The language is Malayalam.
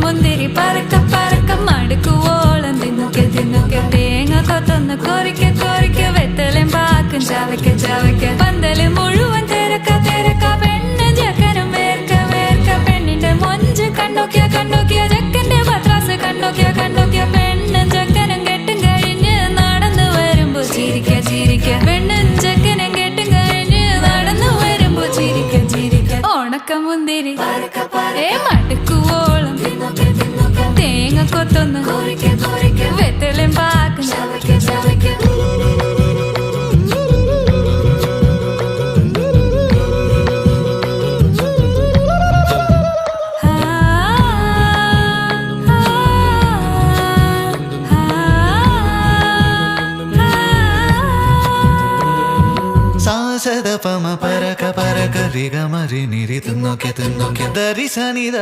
മുന്തിരി പറക്ക പറക്ക മടുക്കുവോളം തിന്നൊക്കെ തിന്നൊക്കെ തേങ്ങ കൊത്തൊന്ന് കൊറിക്ക കൊറിക്ക വെത്തലും പാക്കും ചവയ്ക്ക ചവയ്ക്ക പന്തല് മുഴുവൻ തിരക്ക തിരക്ക പെണ്ണ് ചെക്കനും വേർക്ക വേർക്ക പെണ്ണിന്റെ മൊഞ്ച് കണ്ടോക്കിയ കണ്ടോക്കിയ ചെക്കന്റെ പത്രാസ് കണ്ടോക്കിയ കണ്ടോക്കിയ പെണ്ണും ചെക്കനും കെട്ടും കഴിഞ്ഞ് നടന്നു വരുമ്പോ ചിരിക്ക ചിരിക്ക പെണ്ണും ചെക്കനും കെട്ടും കഴിഞ്ഞ് നടന്നു വരുമ്പോ ചിരിക്ക ചിരിക്ക ഉണക്കമുന്തിരി മടുക്കുവോളം തേങ്ങ കൊത്തൊന്ന് വെത്തലും പാക്കും സാസദ പമ പരക പരക റിഗ മരി നിരി തിന്നൊക്കെ തിന്നൊക്കെ ദരി സനിത